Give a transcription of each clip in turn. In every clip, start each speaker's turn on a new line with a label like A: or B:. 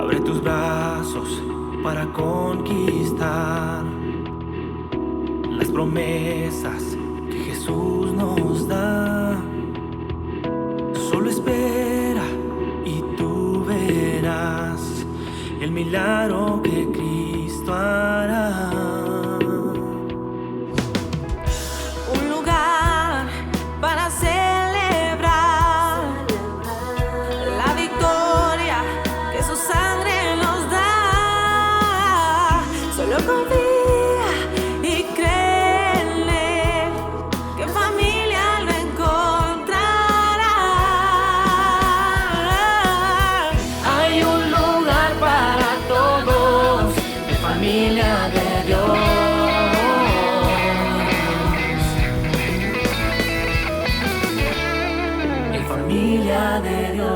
A: Abre tus brazos para conquistar las promesas que Jesús nos da. Solo espera y tú verás el milagro que Cristo hará.
B: Un lugar para celebrar la victoria que su sangre nos da. Solo confía y cree en Él, que en familia lo encontrará. Hay un lugar para todos, en familia de Dios.
A: Familia de Dios.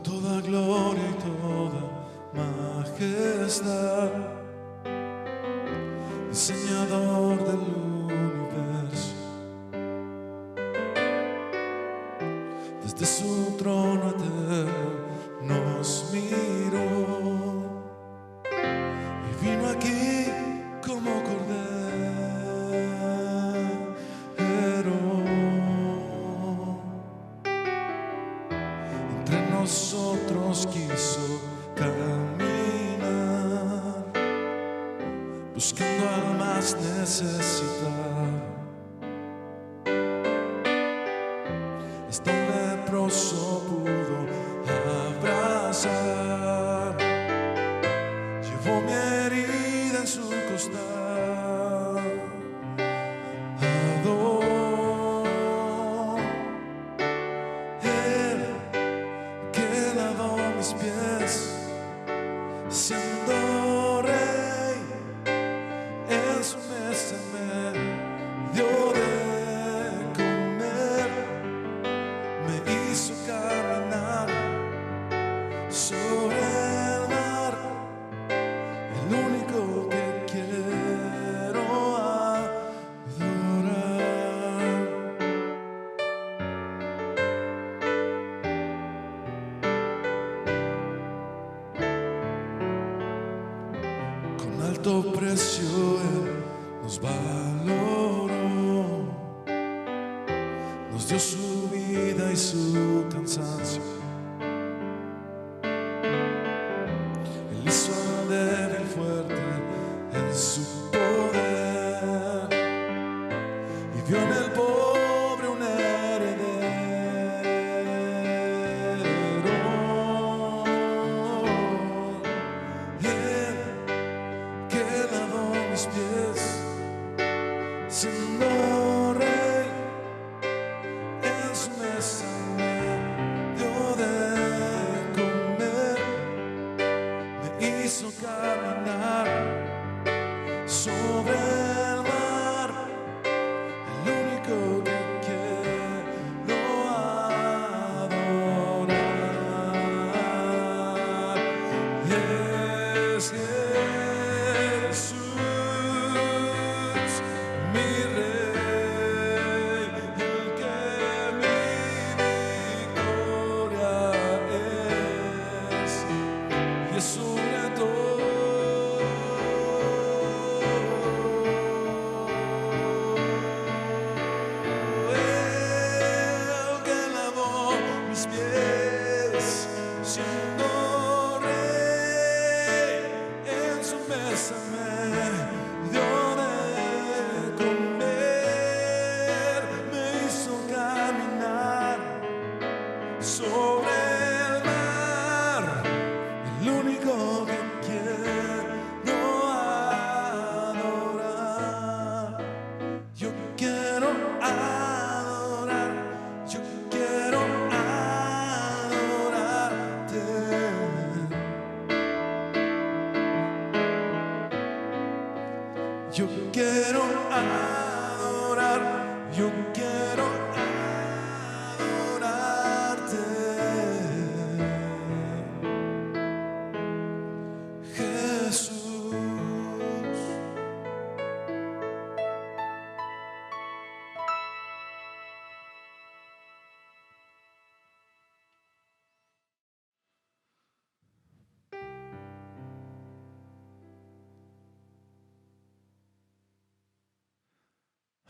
C: Toda gloria y toda majestad, diseñador del universo, desde su trono eterno nos miró y vino aquí como cordero. Entre nosotros quiso caminar, buscando al más necesitado. Hasta un leproso pudo abrazar, llevó mi herida en su costado. Siendo rey, en su mesa me dio de comer, me hizo caminar sobre el mar, el único que quiero adorar. Alto precio Él nos valoró, nos dio su vida y su cansancio. Él hizo al débil fuerte en su poder y vio en el pobre un heredero. Mis pies, siendo rey, en su mesa me dio Yo quiero adorar, yo quiero adorarte, Jesús.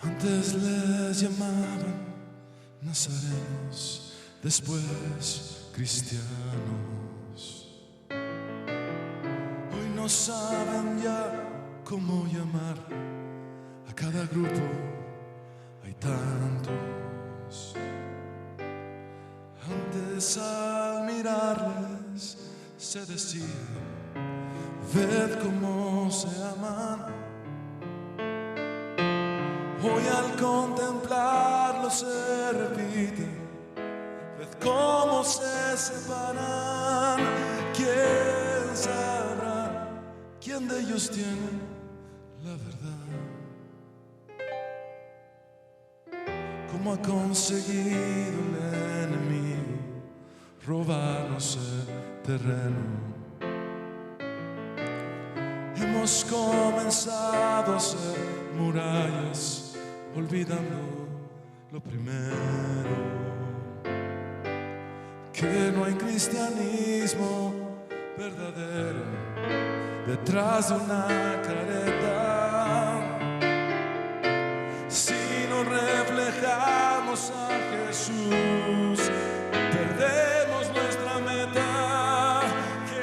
C: Antes les llamaban nazarenos, después cristianos. Hoy no saben ya cómo llamar a cada grupo, hay tantos. Antes al mirarles se decía, ved cómo se aman. Hoy al contemplarlo se repite, ved cómo se separan. ¿Quién sabrá quién de ellos tiene la verdad? ¿Cómo ha conseguido el enemigo robarnos el terreno? Hemos comenzado a hacer murallas, olvidando lo primero, que no hay cristianismo verdadero detrás de una careta. Si no reflejamos a Jesús, perdemos nuestra meta, que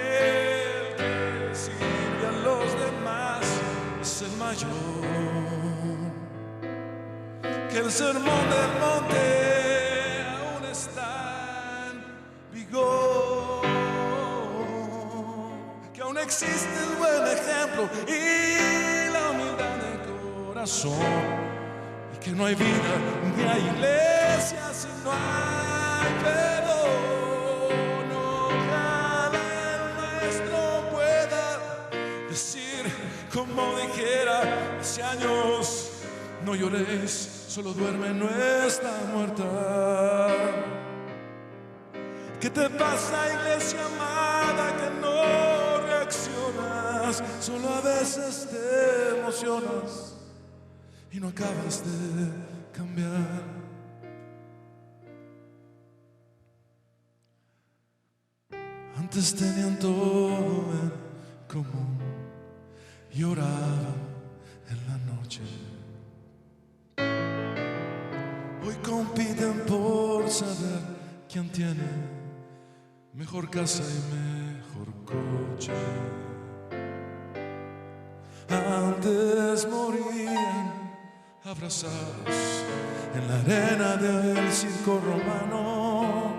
C: el que sirve a los demás es el mayor, que el sermón del monte aún está en vigor, que aún existe el buen ejemplo y la humildad del corazón, y que no hay vida ni hay iglesia si no hay perdón. Ojalá el maestro pueda decir como dijera hace años, no lloréis, solo duerme, no está muerta. ¿Qué te pasa, iglesia amada, que no reaccionas? Solo a veces te emocionas y no acabas de cambiar. Antes tenían todo en común y oraban en la noche. Hoy compiten por saber quién tiene mejor casa y mejor coche. Antes morían abrazados en la arena del circo romano.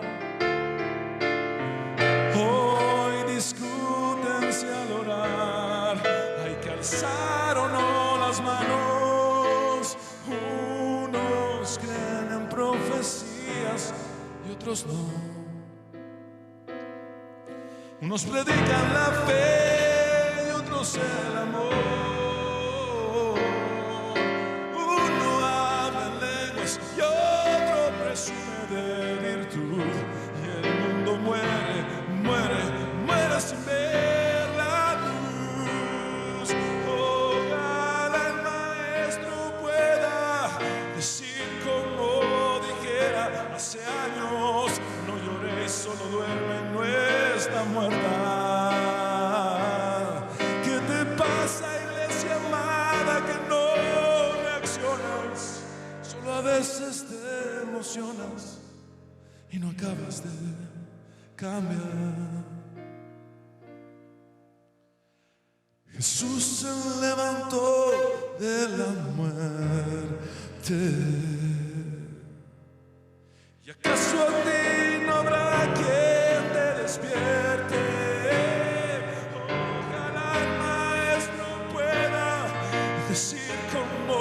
C: Hoy discuten si al orar hay que alzar o no las manos. Unos creen en profecías y otros no. Unos predican la fe y otros el amor. Uno habla en lenguas y otro presume de virtud. Y el mundo muere, muere, muere sin ver la luz. Ojalá el maestro pueda decir como dijera hace años, no lloréis, solo duerme, no está muerta. ¿Qué te pasa, iglesia amada, que no reaccionas? Solo a veces te emocionas y no acabas de cambiar. Jesús se levantó de la muerte. ¿Y acaso a ti no habrá quien te despierte? Ojalá el maestro pueda decir como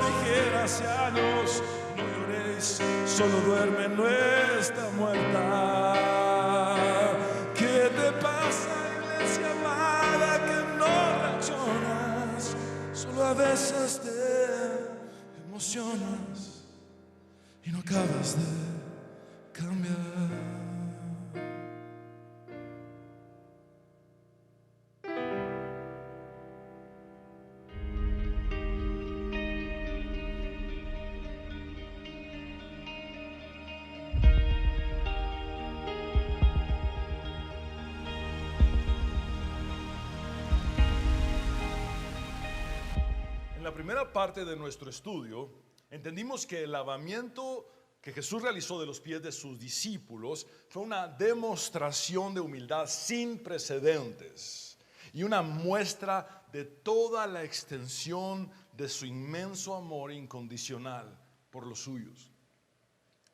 C: dijera hace años, no lloréis, solo duerme, no está muerta. ¿Qué te pasa, iglesia amada, que no reaccionas? Solo a veces veces te emocionas y no acabas de cambiar. En la primera parte de nuestro estudio, entendimos que el lavamiento que Jesús realizó de los pies de sus discípulos fue una demostración de humildad sin precedentes y una muestra de toda la extensión de su inmenso amor incondicional por los suyos.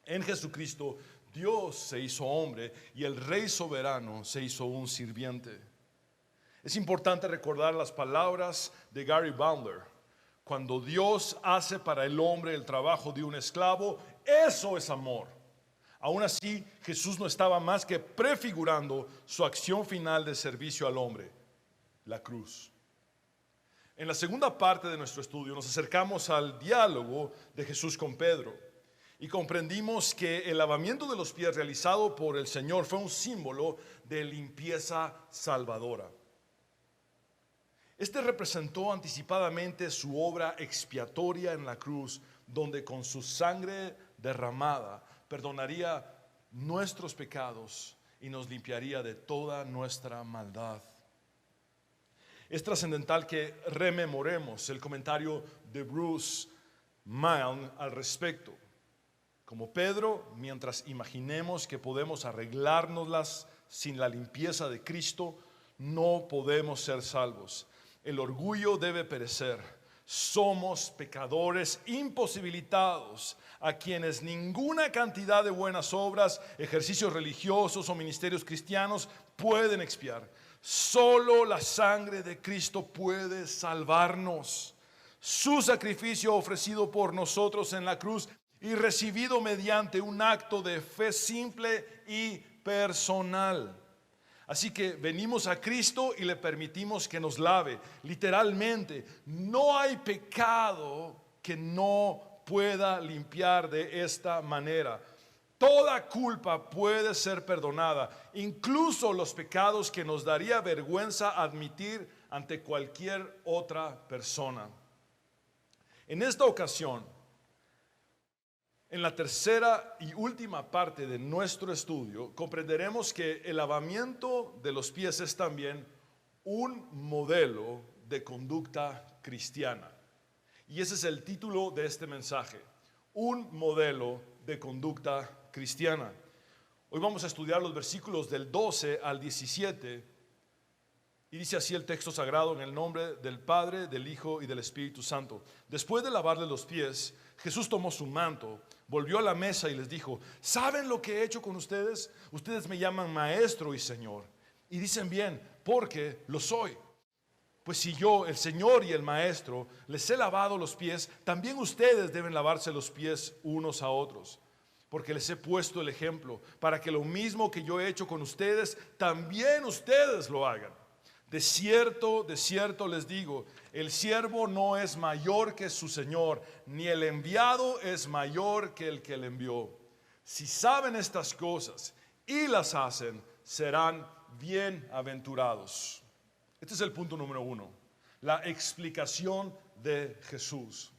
C: En Jesucristo, Dios se hizo hombre y el Rey soberano se hizo un sirviente. Es importante recordar las palabras de Gary Butler. Cuando Dios hace para el hombre el trabajo de un esclavo, eso es amor. Aún así, Jesús no estaba más que prefigurando su acción final de servicio al hombre, la cruz. En la segunda parte de nuestro estudio nos acercamos al diálogo de Jesús con Pedro y comprendimos que el lavamiento de los pies realizado por el Señor fue un símbolo de limpieza salvadora. Este representó anticipadamente su obra expiatoria en la cruz, donde con su sangre derramada perdonaría nuestros pecados y nos limpiaría de toda nuestra maldad. Es trascendental que rememoremos el comentario de Bruce Milne al respecto. Como Pedro, mientras imaginemos que podemos arreglárnoslas sin la limpieza de Cristo, no podemos ser salvos. El orgullo debe perecer. Somos pecadores imposibilitados a quienes ninguna cantidad de buenas obras, ejercicios religiosos o ministerios cristianos pueden expiar. Solo la sangre de Cristo puede salvarnos. Su sacrificio ofrecido por nosotros en la cruz y recibido mediante un acto de fe simple y personal. Así que venimos a Cristo y le permitimos que nos lave. Literalmente, no hay pecado que no pueda limpiar de esta manera. Toda culpa puede ser perdonada, incluso los pecados que nos daría vergüenza admitir ante cualquier otra persona. En esta ocasión, en la tercera y última parte de nuestro estudio, comprenderemos que el lavamiento de los pies es también un modelo de conducta cristiana. Y ese es el título de este mensaje, un modelo de conducta cristiana. Hoy vamos a estudiar los versículos del 12 al 17 y dice así el texto sagrado: en el nombre del Padre, del Hijo y del Espíritu Santo. Después de lavarle los pies, Jesús tomó su manto, volvió a la mesa y les dijo: ¿saben lo que he hecho con ustedes? Ustedes me llaman maestro y Señor, y dicen bien, porque lo soy. Pues si yo, el Señor y el Maestro, les he lavado los pies, también ustedes deben lavarse los pies unos a otros. Porque les he puesto el ejemplo, para que lo mismo que yo he hecho con ustedes, también ustedes lo hagan. De cierto les digo, el siervo no es mayor que su Señor, ni el enviado es mayor que el que le envió. Si saben estas cosas y las hacen, serán bienaventurados. Este es el punto número 1, la explicación de Jesús.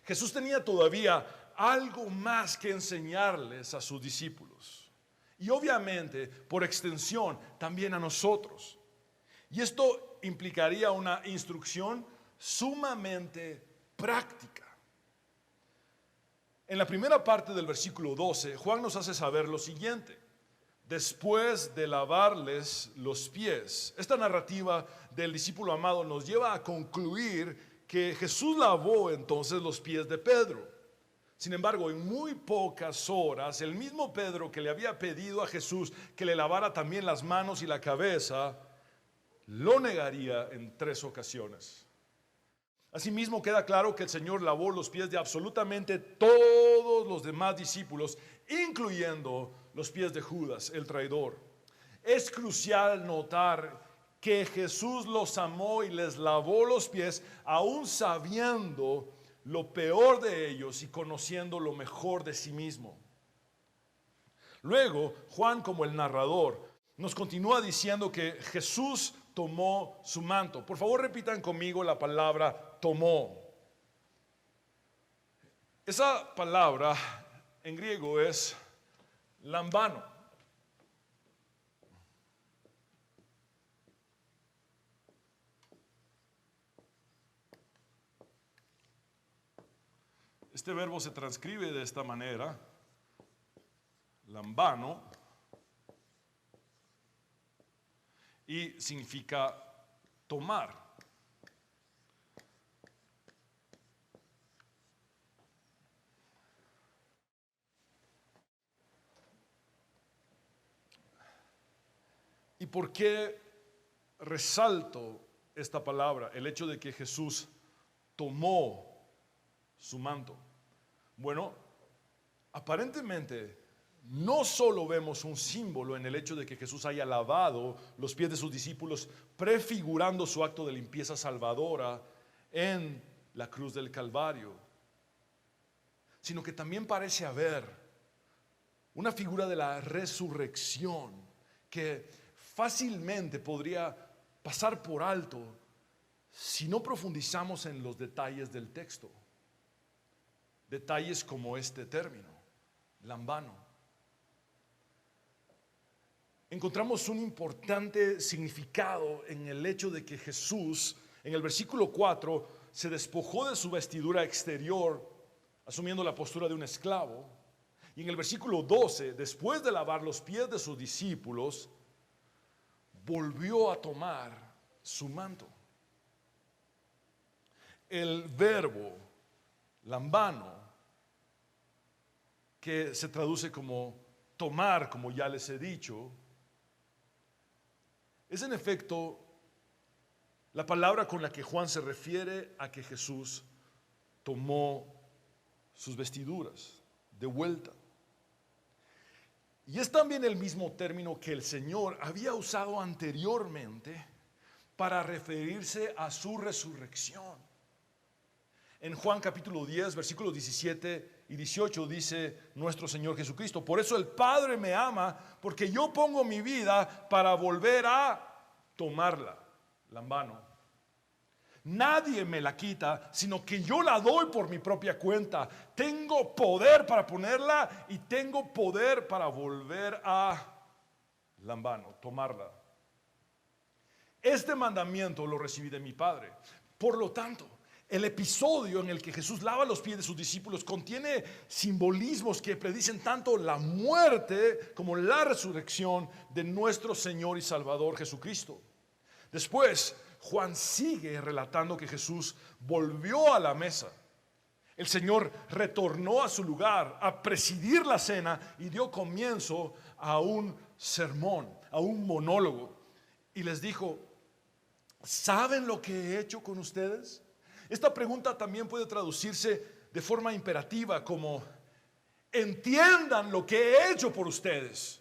C: Jesús tenía todavía algo más que enseñarles a sus discípulos. Y obviamente, por extensión, también a nosotros. Y esto implicaría una instrucción sumamente práctica. En la primera parte del versículo 12, Juan nos hace saber lo siguiente: después de lavarles los pies. Esta narrativa del discípulo amado nos lleva a concluir que Jesús lavó entonces los pies de Pedro. Sin embargo, en muy pocas horas, el mismo Pedro que le había pedido a Jesús que le lavara también las manos y la cabeza, lo negaría en 3 ocasiones. Asimismo, queda claro que el Señor lavó los pies de absolutamente todos los demás discípulos, incluyendo los pies de Judas, el traidor. Es crucial notar que Jesús los amó y les lavó los pies, aún sabiendo lo peor de ellos y conociendo lo mejor de sí mismo. Luego, Juan, como el narrador, nos continúa diciendo que Jesús tomó su manto. Por favor, repitan conmigo la palabra tomó. Esa palabra en griego es lambano. Este verbo se transcribe de esta manera, lambano, y significa tomar. ¿Y por qué resalto esta palabra? El hecho de que Jesús tomó su manto. Bueno, aparentemente no solo vemos un símbolo en el hecho de que Jesús haya lavado los pies de sus discípulos, prefigurando su acto de limpieza salvadora en la cruz del Calvario, sino que también parece haber una figura de la resurrección que fácilmente podría pasar por alto si no profundizamos en los detalles del texto. Detalles como este término, lambano. Encontramos un importante significado en el hecho de que Jesús, en el versículo 4, se despojó de su vestidura exterior, asumiendo la postura de un esclavo. Y en el versículo 12, después de lavar los pies de sus discípulos, volvió a tomar su manto. El verbo lambano, que se traduce como tomar, como ya les he dicho, es en efecto la palabra con la que Juan se refiere a que Jesús tomó sus vestiduras de vuelta. Y es también el mismo término que el Señor había usado anteriormente para referirse a su resurrección. En Juan capítulo 10, versículos 17 y 18 dice nuestro Señor Jesucristo: por eso el Padre me ama, porque yo pongo mi vida para volver a tomarla. Lambano. Nadie me la quita, sino que yo la doy por mi propia cuenta. Tengo poder para ponerla y tengo poder para volver a lambano, tomarla. Este mandamiento lo recibí de mi Padre. Por lo tanto, el episodio en el que Jesús lava los pies de sus discípulos contiene simbolismos que predicen tanto la muerte como la resurrección de nuestro Señor y Salvador Jesucristo. Después, Juan sigue relatando que Jesús volvió a la mesa. El Señor retornó a su lugar a presidir la cena y dio comienzo a un sermón, a un monólogo. Y les dijo: ¿saben lo que he hecho con ustedes? Esta pregunta también puede traducirse de forma imperativa como: entiendan lo que he hecho por ustedes.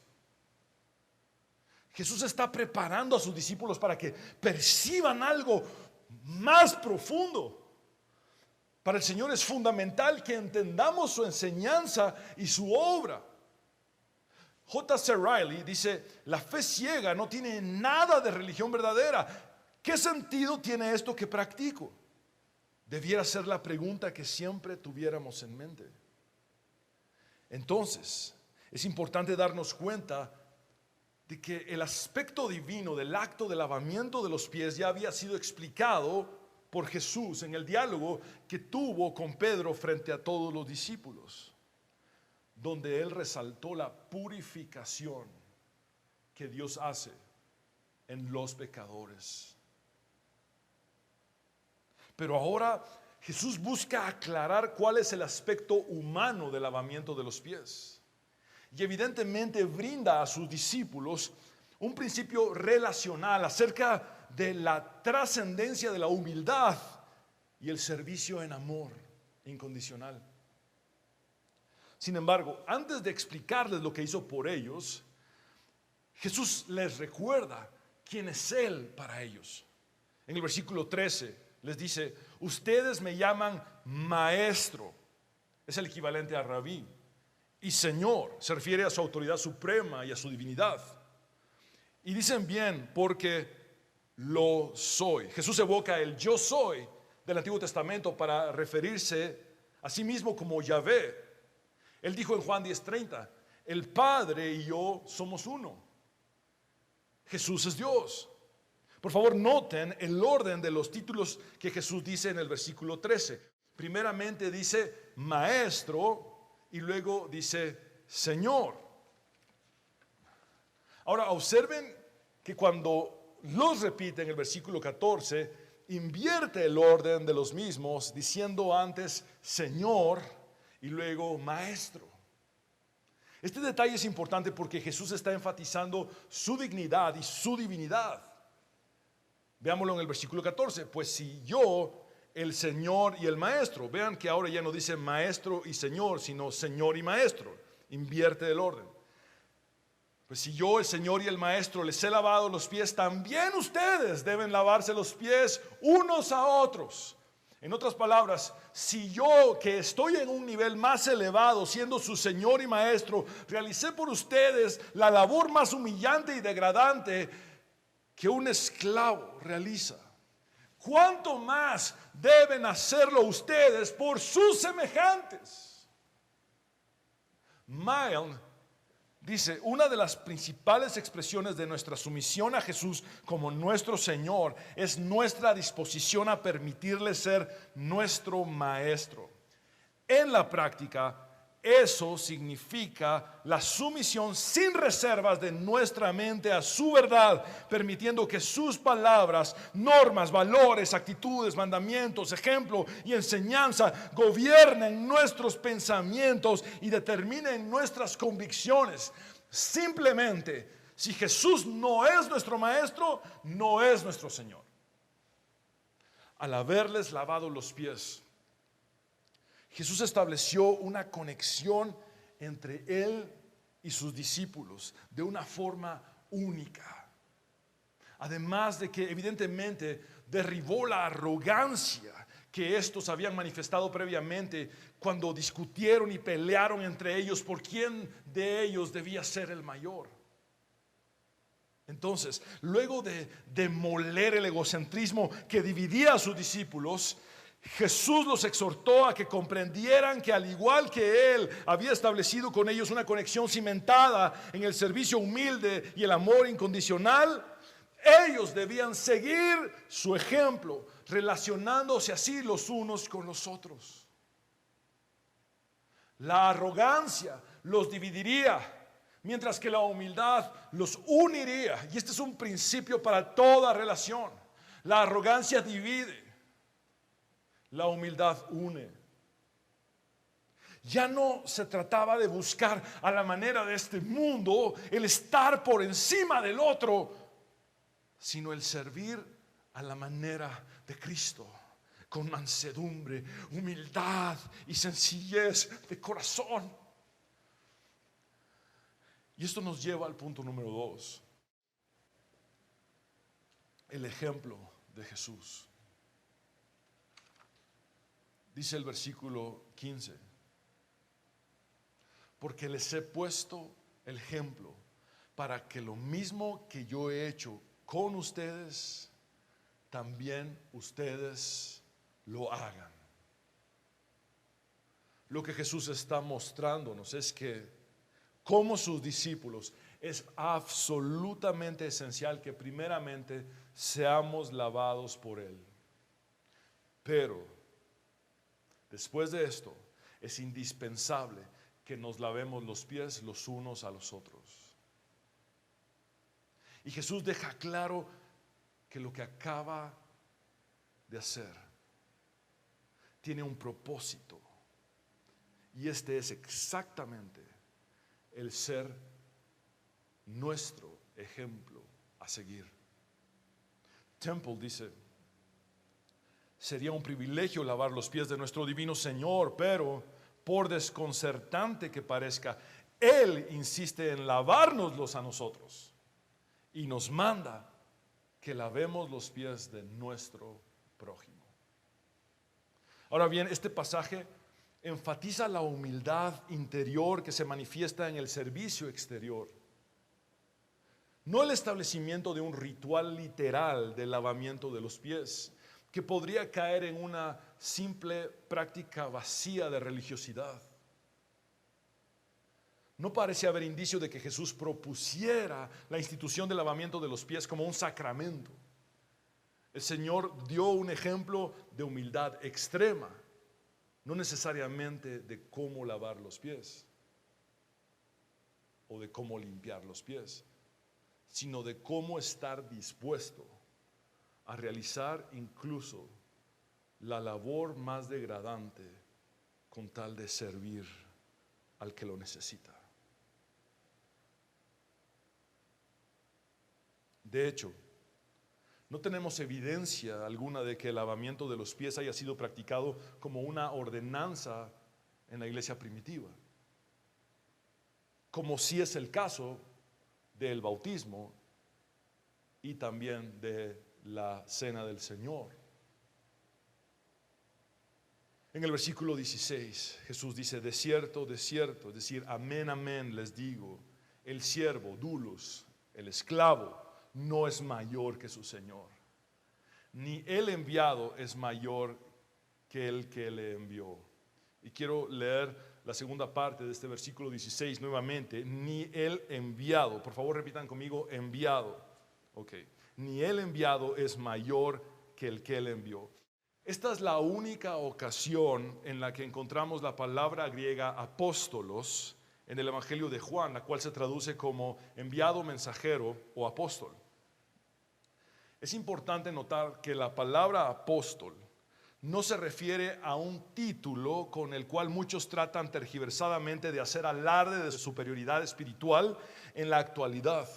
C: Jesús está preparando a sus discípulos para que perciban algo más profundo. Para el Señor es fundamental que entendamos su enseñanza y su obra. J.C. Riley dice: la fe ciega no tiene nada de religión verdadera. ¿Qué sentido tiene esto que practico? Debiera ser la pregunta que siempre tuviéramos en mente. Entonces, es importante darnos cuenta de que el aspecto divino del acto de lavamiento de los pies ya había sido explicado por Jesús en el diálogo que tuvo con Pedro frente a todos los discípulos, donde él resaltó la purificación que Dios hace en los pecadores. Pero ahora Jesús busca aclarar cuál es el aspecto humano del lavamiento de los pies. Y evidentemente brinda a sus discípulos un principio relacional acerca de la trascendencia de la humildad y el servicio en amor incondicional. Sin embargo, antes de explicarles lo que hizo por ellos, Jesús les recuerda quién es Él para ellos. En el versículo 13 les dice: ustedes me llaman maestro, es el equivalente a rabí, y Señor, se refiere a su autoridad suprema y a su divinidad. Y dicen bien, porque lo soy. Jesús evoca el yo soy del Antiguo Testamento para referirse a sí mismo como Yahvé. Él dijo en Juan 10:30: el Padre y yo somos uno. Jesús es Dios. Por favor, noten el orden de los títulos que Jesús dice en el versículo 13. Primeramente dice maestro y luego dice Señor. Ahora observen que cuando los repite en el versículo 14, invierte el orden de los mismos, diciendo antes Señor y luego maestro. Este detalle es importante porque Jesús está enfatizando su dignidad y su divinidad. Veámoslo en el versículo 14. Pues si yo, el Señor y el Maestro, vean que ahora ya no dice Maestro y Señor, sino Señor y Maestro. Invierte el orden. Pues si yo, el Señor y el Maestro, les he lavado los pies, también ustedes deben lavarse los pies unos a otros. En otras palabras, si yo, que estoy en un nivel más elevado, siendo su Señor y Maestro, realicé por ustedes la labor más humillante y degradante que un esclavo realiza, ¿cuánto más deben hacerlo ustedes por sus semejantes? Miles dice: una de las principales expresiones de nuestra sumisión a Jesús como nuestro Señor es nuestra disposición a permitirle ser nuestro Maestro. En la práctica, eso significa la sumisión sin reservas de nuestra mente a su verdad, permitiendo que sus palabras, normas, valores, actitudes, mandamientos, ejemplo y enseñanza gobiernen nuestros pensamientos y determinen nuestras convicciones. Simplemente, si Jesús no es nuestro Maestro, no es nuestro Señor. Al haberles lavado los pies, Jesús estableció una conexión entre Él y sus discípulos de una forma única. Además de que evidentemente derribó la arrogancia que estos habían manifestado previamente cuando discutieron y pelearon entre ellos por quién de ellos debía ser el mayor. Entonces, luego de demoler el egocentrismo que dividía a sus discípulos, Jesús los exhortó a que comprendieran que al igual que Él había establecido con ellos una conexión cimentada en el servicio humilde y el amor incondicional, ellos debían seguir su ejemplo, relacionándose así los unos con los otros. La arrogancia los dividiría, mientras que la humildad los uniría. Y este es un principio para toda relación. La arrogancia divide, la humildad une. Ya no se trataba de buscar a la manera de este mundo el estar por encima del otro, sino el servir a la manera de Cristo, con mansedumbre, humildad y sencillez de corazón. Y esto nos lleva al punto número 2, el ejemplo de Jesús. Dice el versículo 15: porque les he puesto el ejemplo para que lo mismo que yo he hecho con ustedes, también ustedes lo hagan. Lo que Jesús está mostrándonos es que, como sus discípulos, es absolutamente esencial que primeramente seamos lavados por Él. Pero después de esto, es indispensable que nos lavemos los pies los unos a los otros. Y Jesús deja claro que lo que acaba de hacer tiene un propósito. Y este es exactamente el ser nuestro ejemplo a seguir. Temple dice: sería un privilegio lavar los pies de nuestro divino Señor, pero por desconcertante que parezca, Él insiste en lavárnoslos a nosotros y nos manda que lavemos los pies de nuestro prójimo. Ahora bien, este pasaje enfatiza la humildad interior que se manifiesta en el servicio exterior. No el establecimiento de un ritual literal de lavamiento de los pies, que podría caer en una simple práctica vacía de religiosidad. No parece haber indicio de que Jesús propusiera la institución del lavamiento de los pies como un sacramento. El Señor dio un ejemplo de humildad extrema, no necesariamente de cómo lavar los pies o de cómo limpiar los pies, sino de cómo estar dispuesto a realizar incluso la labor más degradante con tal de servir al que lo necesita. De hecho, no tenemos evidencia alguna de que el lavamiento de los pies haya sido practicado como una ordenanza en la iglesia primitiva, como sí es el caso del bautismo y también de la cena del Señor. En el versículo 16, Jesús dice: de cierto, es decir, amén, amén, les digo, el siervo, doulos, el esclavo, no es mayor que su Señor, ni el enviado es mayor que el que le envió. Y quiero leer la segunda parte de este versículo 16 nuevamente. Ni el enviado, por favor repitan conmigo, enviado. Ok, ni el enviado es mayor que el que le envió. Esta es la única ocasión en la que encontramos la palabra griega apóstolos en el Evangelio de Juan, la cual se traduce como enviado, mensajero o apóstol. Es importante notar que la palabra apóstol no se refiere a un título con el cual muchos tratan tergiversadamente de hacer alarde de su superioridad espiritual en la actualidad,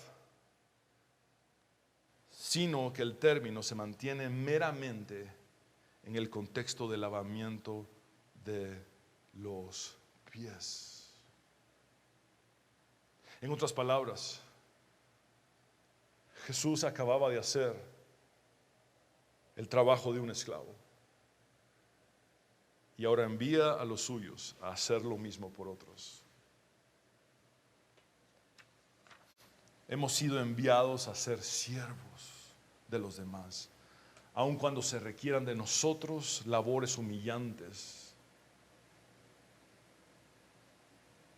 C: sino que el término se mantiene meramente en el contexto del lavamiento de los pies. En otras palabras, Jesús acababa de hacer el trabajo de un esclavo y ahora envía a los suyos a hacer lo mismo por otros. Hemos sido enviados a ser siervos de los demás, aun cuando se requieran de nosotros labores humillantes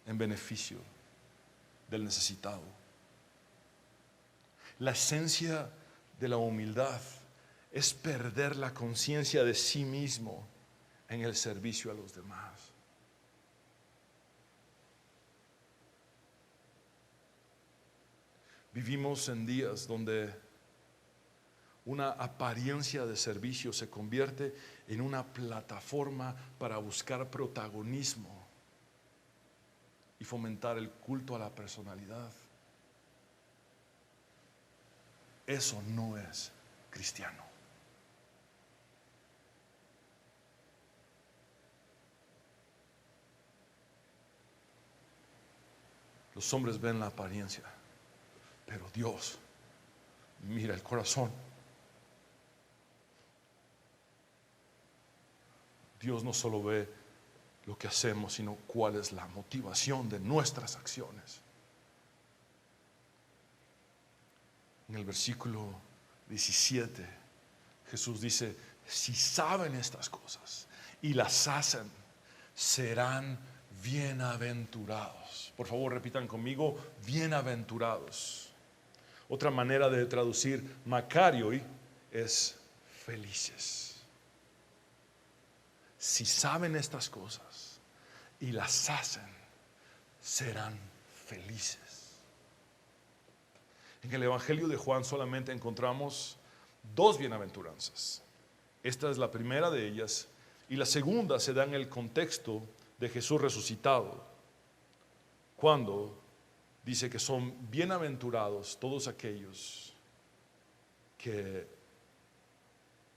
C: en beneficio del necesitado. La esencia de la humildad es perder la conciencia de sí mismo en el servicio a los demás. Vivimos en días donde una apariencia de servicio se convierte en una plataforma para buscar protagonismo y fomentar el culto a la personalidad. Eso no es cristiano. Los hombres ven la apariencia, pero Dios mira el corazón. Dios no solo ve lo que hacemos, sino cuál es la motivación de nuestras acciones. En el versículo 17, Jesús dice: si saben estas cosas y las hacen, serán bienaventurados. Por favor, repitan conmigo: bienaventurados. Otra manera de traducir makarioi es felices. Si saben estas cosas y las hacen, serán felices. En el Evangelio de Juan solamente encontramos dos bienaventuranzas. Esta es la primera de ellas, y la segunda se da en el contexto de Jesús resucitado, cuando dice que son bienaventurados todos aquellos que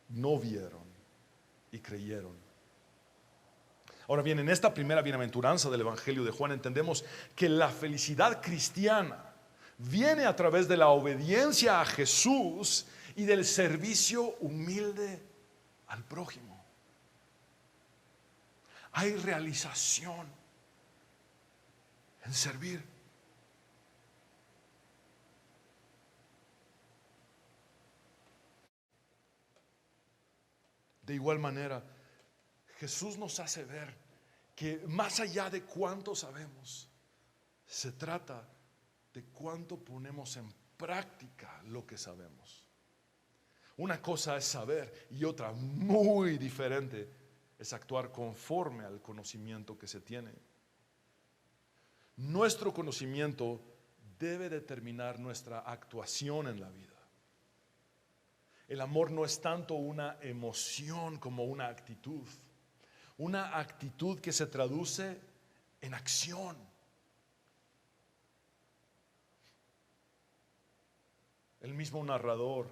C: no vieron y creyeron. Ahora bien, en esta primera bienaventuranza del Evangelio de Juan entendemos que la felicidad cristiana viene a través de la obediencia a Jesús y del servicio humilde al prójimo. Hay realización en servir. De igual manera, Jesús nos hace ver que más allá de cuánto sabemos, se trata de cuánto ponemos en práctica lo que sabemos. Una cosa es saber y otra muy diferente es actuar conforme al conocimiento que se tiene. Nuestro conocimiento debe determinar nuestra actuación en la vida. El amor no es tanto una emoción como una actitud. Una actitud que se traduce en acción. El mismo narrador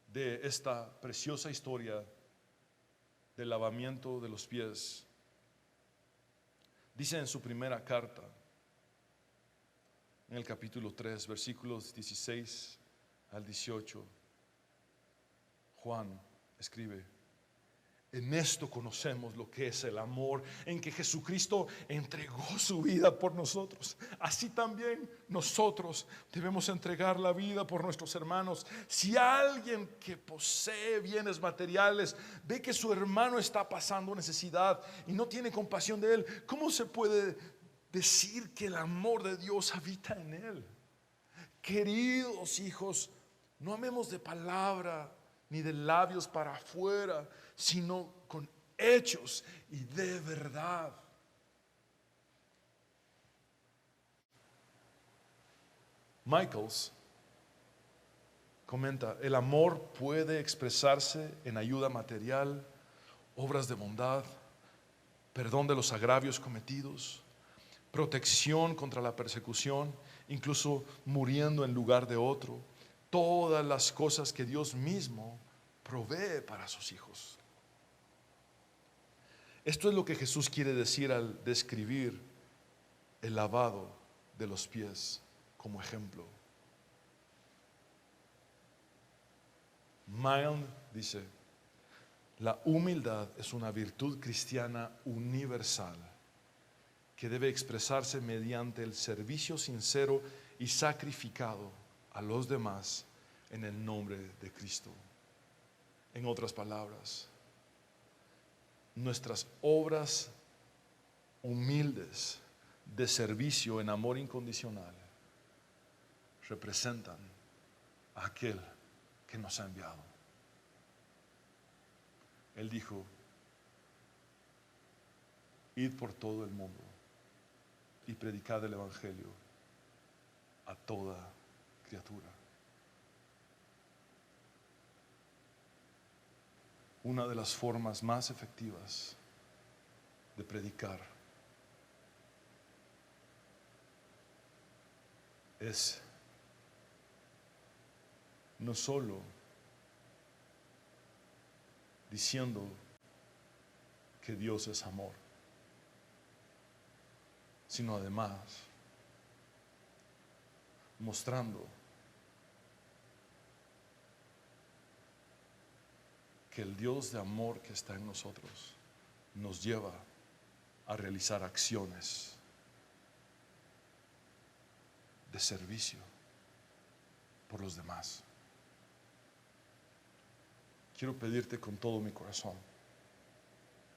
C: de esta preciosa historia del lavamiento de los pies dice en su primera carta, en el capítulo 3, versículos 16 al 18, Juan escribe: en esto conocemos lo que es el amor, en que Jesucristo entregó su vida por nosotros. Así también nosotros debemos entregar la vida por nuestros hermanos. Si alguien que posee bienes materiales ve que su hermano está pasando necesidad y no tiene compasión de él, ¿cómo se puede decir que el amor de Dios habita en él? Queridos hijos, no amemos de palabra ni de labios para afuera, sino con hechos y de verdad. Michaels comenta: el amor puede expresarse en ayuda material, obras de bondad, perdón de los agravios cometidos, protección contra la persecución, incluso muriendo en lugar de otro. Todas las cosas que Dios mismo provee para sus hijos. Esto es lo que Jesús quiere decir al describir el lavado de los pies como ejemplo. Mild dice: la humildad es una virtud cristiana universal que debe expresarse mediante el servicio sincero y sacrificado a los demás en el nombre de Cristo. En otras palabras, nuestras obras humildes de servicio en amor incondicional representan a aquel que nos ha enviado. Él dijo: id por todo el mundo y predicad el evangelio a toda criatura. Una de las formas más efectivas de predicar es no solo diciendo que Dios es amor, sino además mostrando que el Dios de amor que está en nosotros nos lleva a realizar acciones de servicio por los demás. Quiero pedirte con todo mi corazón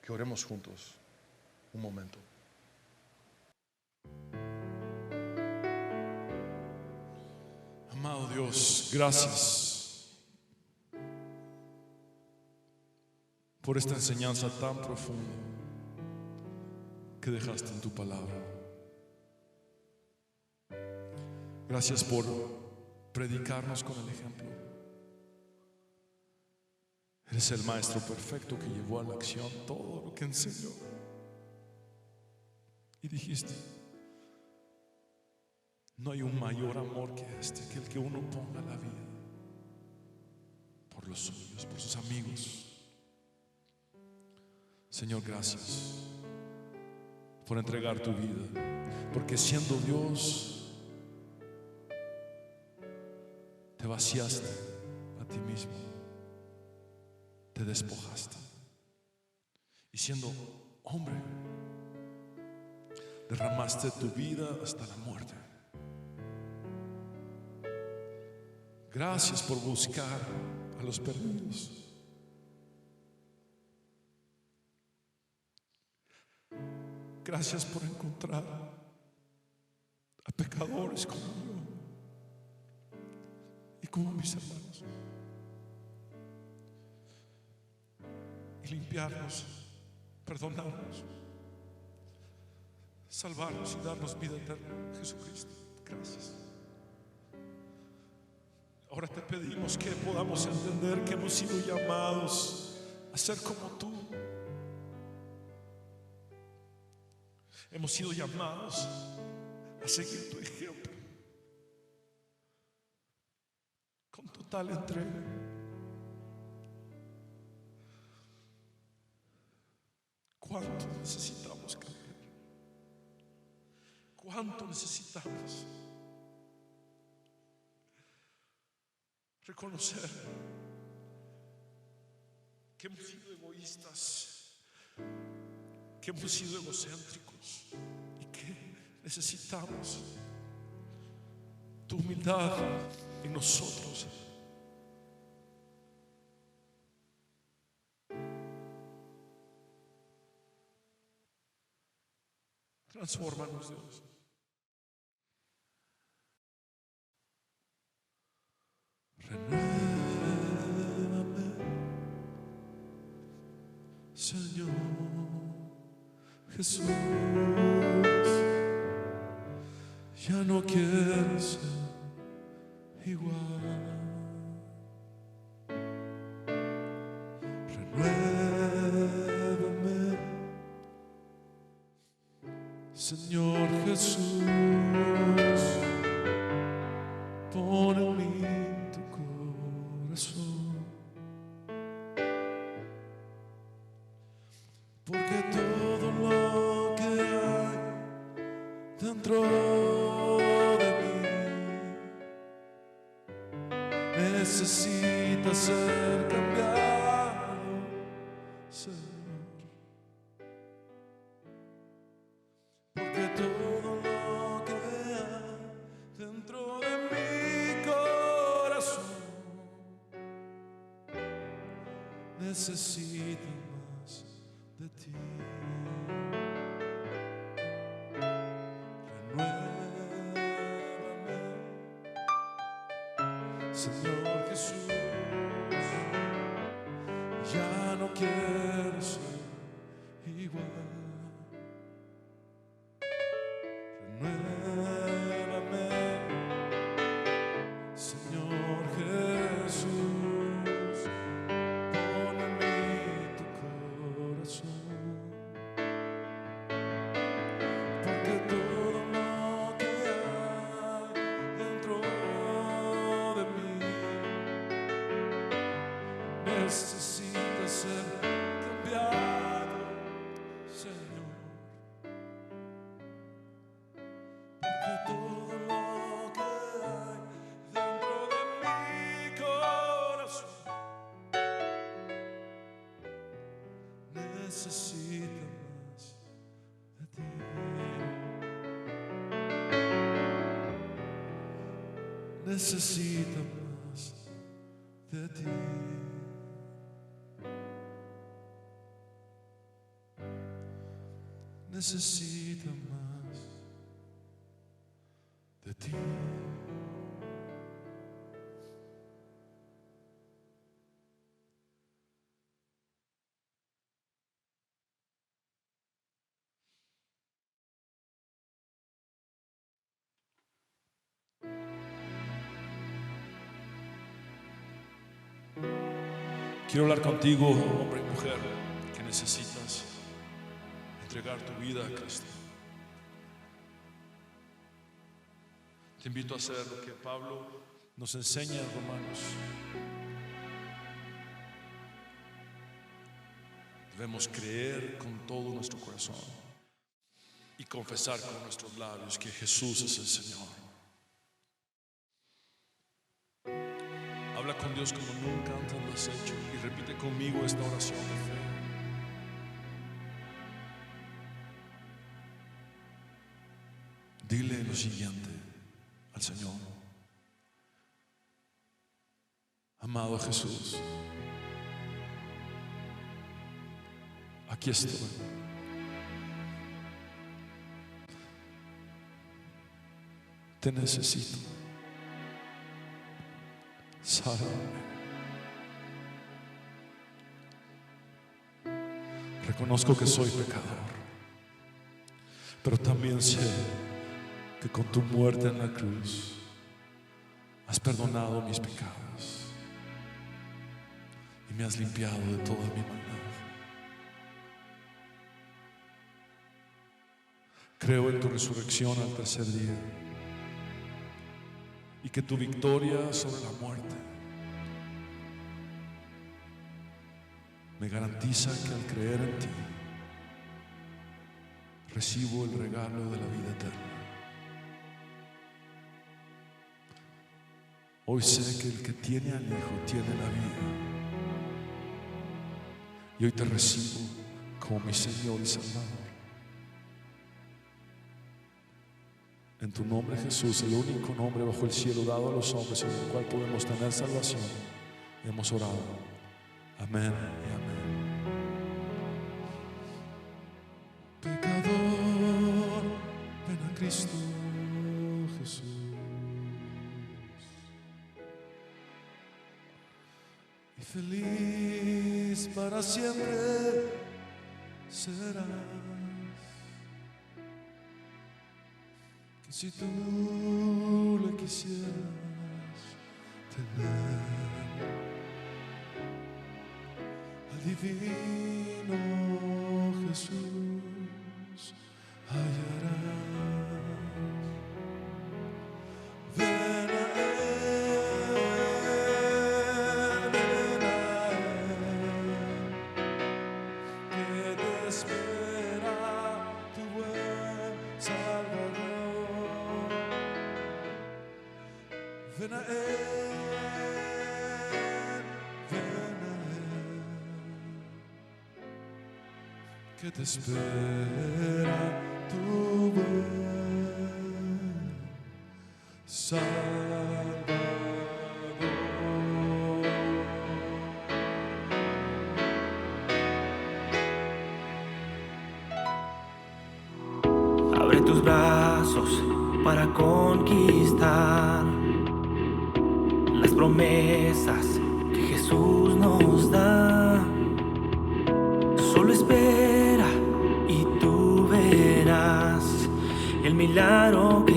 C: que oremos juntos un momento. Amado Dios, gracias por esta enseñanza tan profunda que dejaste en tu palabra. Gracias por predicarnos con el ejemplo. Eres el maestro perfecto que llevó a la acción todo lo que enseñó. Y dijiste: no hay un mayor amor que este, que el que uno ponga la vida por los suyos, por sus amigos. Señor, gracias por entregar tu vida, porque siendo Dios te vaciaste a ti mismo, te despojaste y siendo hombre derramaste tu vida hasta la muerte. Gracias por buscar a los perdidos. Gracias por encontrar a pecadores como yo y como mis hermanos y limpiarnos, perdonarnos, salvarnos y darnos vida eterna. Jesucristo, gracias. Ahora te pedimos que podamos entender que hemos sido llamados a ser como tú. Hemos sido llamados a seguir tu ejemplo con total entrega. ¿Cuánto necesitamos cambiar? ¿Cuánto necesitamos reconocer que hemos sido egoístas, que hemos sido egocéntricos y que necesitamos tu humildad en nosotros? Transfórmanos, Dios. Renuévame, Señor Jesús. Ya no quiero ser igual. Renuévame, Señor Jesús. Pon en mí tu corazón, porque todo lo que hay dentro de mí necesita ser cambiado, Señor. Porque todo lo que hay dentro de mi corazón necesita más de ti. Renuévame, Señor Jesús. Ya no quiero ser igual. Renuévame, Señor Jesús. Pon en mí tu corazón, porque todo lo que hay dentro de mí necesita ser cambiado, Señor. Porque todo lo que hay dentro de mi corazón necesita más de ti. Necesita más de ti. Necesita más de ti. Quiero hablar contigo, hombre y mujer, que necesitas entregar tu vida a Cristo. Te invito a hacer lo que Pablo nos enseña en Romanos. Debemos creer con todo nuestro corazón y confesar con nuestros labios que Jesús es el Señor. Habla con Dios como nunca antes lo has hecho y repite conmigo esta oración de fe. Dile lo siguiente al Señor: amado Jesús, aquí estoy. Te necesito. Sálvame. Reconozco que soy pecador, pero también sé que con tu muerte en la cruz has perdonado mis pecados y me has limpiado de toda mi maldad. Creo en tu resurrección al tercer día y que tu victoria sobre la muerte me garantiza que al creer en ti recibo el regalo de la vida eterna. Hoy sé que el que tiene al Hijo tiene la vida, y hoy te recibo como mi Señor y Salvador. En tu nombre, Jesús, el único nombre bajo el cielo dado a los hombres en el cual podemos tener salvación, hemos orado. Amén y amén. Pecador, ven a Cristo Jesús. Y feliz para siempre serás. Que si tú le quisieras tener, al divino Jesús hallarás. Ven a Él, que te espera tu buen Salvador. Ven a Él, ven a Él, que te espera tu buen Salvador.
A: Abre tus brazos para conquistar las promesas que Jesús nos da. Solo espera y tú verás el milagro que